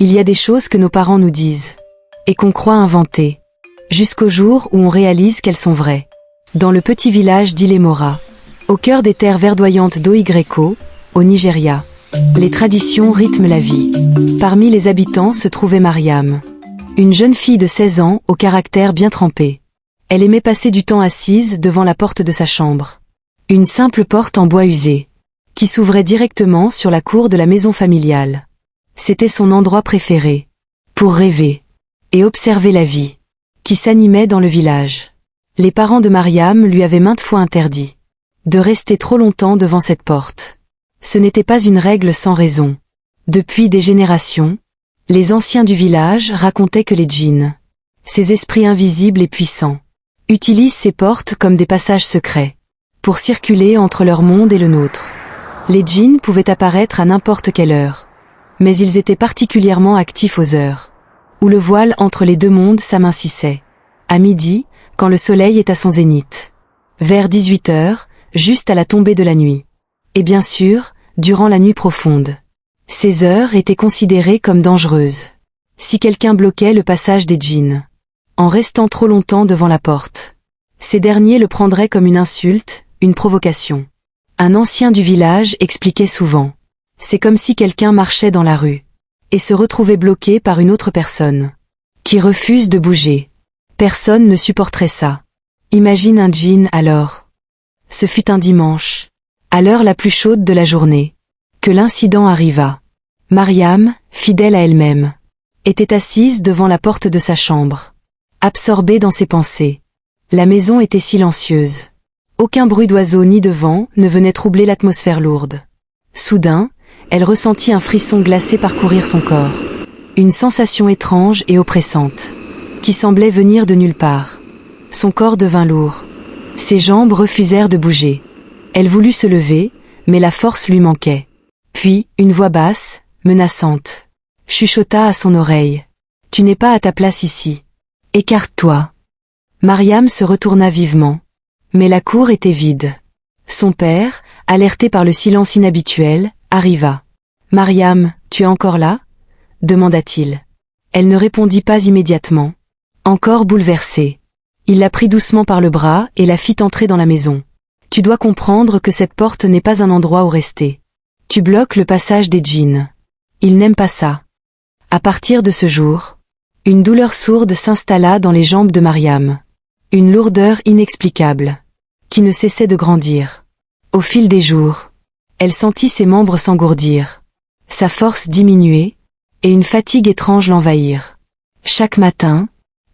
Il y a des choses que nos parents nous disent, et qu'on croit inventer, jusqu'au jour où on réalise qu'elles sont vraies. Dans le petit village d'Ilemora, au cœur des terres verdoyantes d'Oigreco, au Nigeria, les traditions rythment la vie. Parmi les habitants se trouvait Mariam, une jeune fille de 16 ans au caractère bien trempé. Elle aimait passer du temps assise devant la porte de sa chambre. Une simple porte en bois usé, qui s'ouvrait directement sur la cour de la maison familiale. C'était son endroit préféré, pour rêver et observer la vie qui s'animait dans le village. Les parents de Mariam lui avaient maintes fois interdit de rester trop longtemps devant cette porte. Ce n'était pas une règle sans raison. Depuis des générations, les anciens du village racontaient que les djinns, ces esprits invisibles et puissants, utilisent ces portes comme des passages secrets, pour circuler entre leur monde et le nôtre. Les djinns pouvaient apparaître à n'importe quelle heure, mais ils étaient particulièrement actifs aux heures où le voile entre les deux mondes s'amincissait. À midi, quand le soleil est à son zénith. Vers 18 heures, juste à la tombée de la nuit. Et bien sûr, durant la nuit profonde. Ces heures étaient considérées comme dangereuses. Si quelqu'un bloquait le passage des djinns, en restant trop longtemps devant la porte, ces derniers le prendraient comme une insulte, une provocation. Un ancien du village expliquait souvent. C'est comme si quelqu'un marchait dans la rue et se retrouvait bloqué par une autre personne qui refuse de bouger. Personne ne supporterait ça. Imagine un djinn alors. Ce fut un dimanche, à l'heure la plus chaude de la journée, que l'incident arriva. Mariam, fidèle à elle-même, était assise devant la porte de sa chambre, absorbée dans ses pensées. La maison était silencieuse. Aucun bruit d'oiseau ni de vent ne venait troubler l'atmosphère lourde. Soudain, elle ressentit un frisson glacé parcourir son corps. Une sensation étrange et oppressante, qui semblait venir de nulle part. Son corps devint lourd. Ses jambes refusèrent de bouger. Elle voulut se lever, mais la force lui manquait. Puis, une voix basse, menaçante, chuchota à son oreille. « Tu n'es pas à ta place ici. Écarte-toi. » Mariam se retourna vivement. Mais la cour était vide. Son père, alerté par le silence inhabituel, arriva. « Mariam, tu es encore là ?» demanda-t-il. Elle ne répondit pas immédiatement. Encore bouleversée. Il la prit doucement par le bras et la fit entrer dans la maison. « Tu dois comprendre que cette porte n'est pas un endroit où rester. Tu bloques le passage des djinns. Ils n'aiment pas ça. » À partir de ce jour, une douleur sourde s'installa dans les jambes de Mariam. Une lourdeur inexplicable, qui ne cessait de grandir. Au fil des jours, elle sentit ses membres s'engourdir, sa force diminuer, et une fatigue étrange l'envahir. Chaque matin,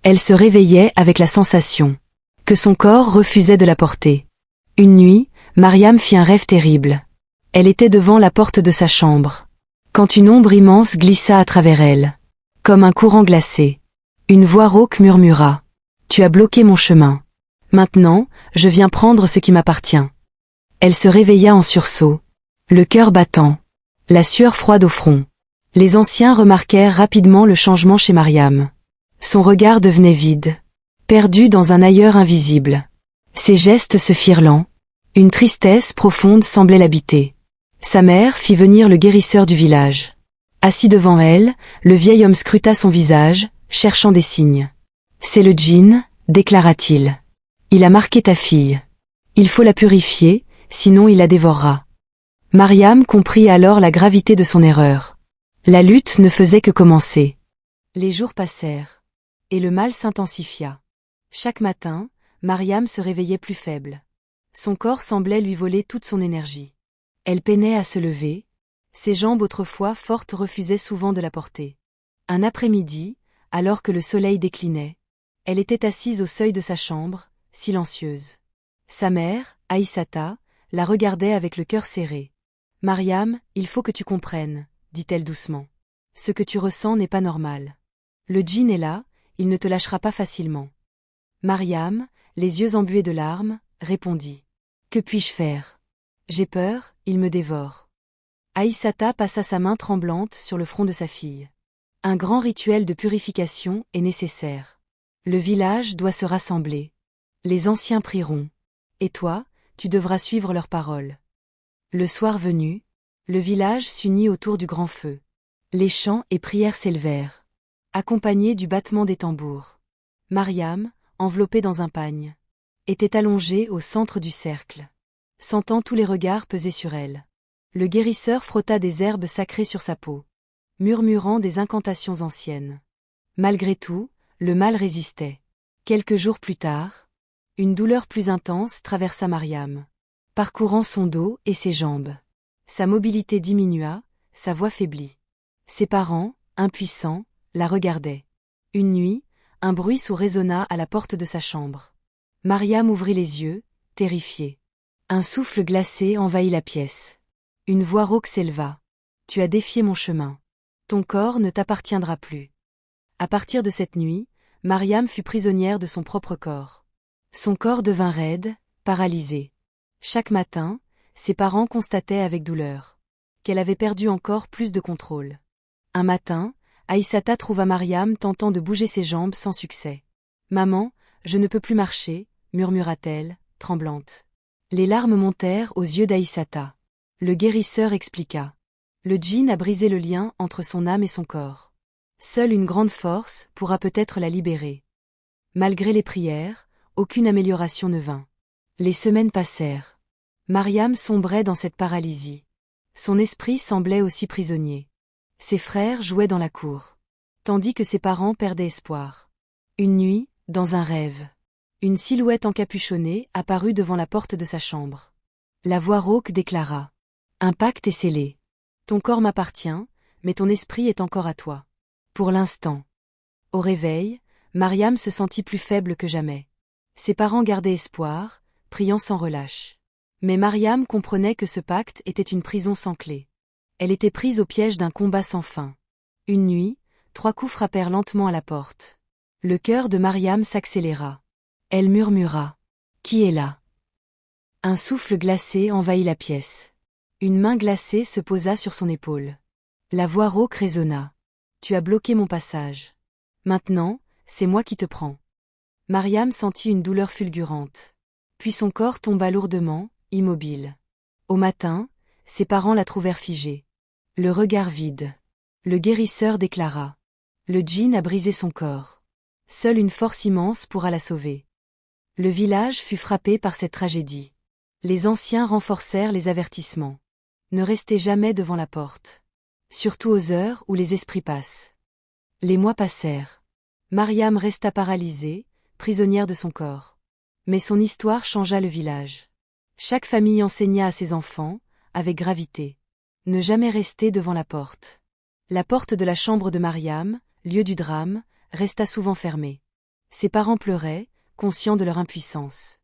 elle se réveillait avec la sensation que son corps refusait de la porter. Une nuit, Mariam fit un rêve terrible. Elle était devant la porte de sa chambre, quand une ombre immense glissa à travers elle, comme un courant glacé. Une voix rauque murmura. « Tu as bloqué mon chemin. Maintenant, je viens prendre ce qui m'appartient. » Elle se réveilla en sursaut, le cœur battant, la sueur froide au front. Les anciens remarquèrent rapidement le changement chez Mariam. Son regard devenait vide, perdu dans un ailleurs invisible. Ses gestes se firent lents. Une tristesse profonde semblait l'habiter. Sa mère fit venir le guérisseur du village. Assis devant elle, le vieil homme scruta son visage, cherchant des signes. « C'est le djinn, déclara-t-il. Il a marqué ta fille. Il faut la purifier, sinon il la dévorera. » Mariam comprit alors la gravité de son erreur. La lutte ne faisait que commencer. Les jours passèrent, et le mal s'intensifia. Chaque matin, Mariam se réveillait plus faible. Son corps semblait lui voler toute son énergie. Elle peinait à se lever, ses jambes autrefois fortes refusaient souvent de la porter. Un après-midi, alors que le soleil déclinait, elle était assise au seuil de sa chambre, silencieuse. Sa mère, Aïssata, la regardait avec le cœur serré. « Mariam, il faut que tu comprennes, » dit-elle doucement. « Ce que tu ressens n'est pas normal. Le djinn est là, il ne te lâchera pas facilement. » Mariam, les yeux embués de larmes, répondit. « Que puis-je faire? J'ai peur, il me dévore. » Aïssata passa sa main tremblante sur le front de sa fille. « Un grand rituel de purification est nécessaire. Le village doit se rassembler. Les anciens prieront. Et toi, tu devras suivre leurs paroles. » Le soir venu, le village s'unit autour du grand feu. Les chants et prières s'élevèrent, accompagnés du battement des tambours. Mariam, enveloppée dans un pagne, était allongée au centre du cercle, sentant tous les regards peser sur elle. Le guérisseur frotta des herbes sacrées sur sa peau, murmurant des incantations anciennes. Malgré tout, le mal résistait. Quelques jours plus tard, une douleur plus intense traversa Mariam, parcourant son dos et ses jambes. Sa mobilité diminua, sa voix faiblit. Ses parents, impuissants, la regardaient. Une nuit, un bruit sourd résonna à la porte de sa chambre. Mariam ouvrit les yeux, terrifiée. Un souffle glacé envahit la pièce. Une voix rauque s'éleva. « Tu as défié mon chemin. Ton corps ne t'appartiendra plus. » À partir de cette nuit, Mariam fut prisonnière de son propre corps. Son corps devint raide, paralysé. Chaque matin, ses parents constataient avec douleur qu'elle avait perdu encore plus de contrôle. Un matin, Aïssata trouva Mariam tentant de bouger ses jambes sans succès. « Maman, je ne peux plus marcher », murmura-t-elle, tremblante. Les larmes montèrent aux yeux d'Aïssata. Le guérisseur expliqua. Le djinn a brisé le lien entre son âme et son corps. Seule une grande force pourra peut-être la libérer. Malgré les prières, aucune amélioration ne vint. Les semaines passèrent. Mariam sombrait dans cette paralysie. Son esprit semblait aussi prisonnier. Ses frères jouaient dans la cour, tandis que ses parents perdaient espoir. Une nuit, dans un rêve, une silhouette encapuchonnée apparut devant la porte de sa chambre. La voix rauque déclara. « Un pacte est scellé. Ton corps m'appartient, mais ton esprit est encore à toi. Pour l'instant. » Au réveil, Mariam se sentit plus faible que jamais. Ses parents gardaient espoir, priant sans relâche. Mais Mariam comprenait que ce pacte était une prison sans clé. Elle était prise au piège d'un combat sans fin. Une nuit, 3 coups frappèrent lentement à la porte. Le cœur de Mariam s'accéléra. Elle murmura. « Qui est là ?» Un souffle glacé envahit la pièce. Une main glacée se posa sur son épaule. La voix rauque résonna. « Tu as bloqué mon passage. Maintenant, c'est moi qui te prends. » Mariam sentit une douleur fulgurante. Puis son corps tomba lourdement, immobile. Au matin, ses parents la trouvèrent figée. Le regard vide. Le guérisseur déclara. Le djinn a brisé son corps. Seule une force immense pourra la sauver. Le village fut frappé par cette tragédie. Les anciens renforcèrent les avertissements. Ne restez jamais devant la porte. Surtout aux heures où les esprits passent. Les mois passèrent. Mariam resta paralysée, prisonnière de son corps. Mais son histoire changea le village. Chaque famille enseigna à ses enfants, avec gravité. Ne jamais rester devant la porte. La porte de la chambre de Mariam, lieu du drame, resta souvent fermée. Ses parents pleuraient, conscients de leur impuissance.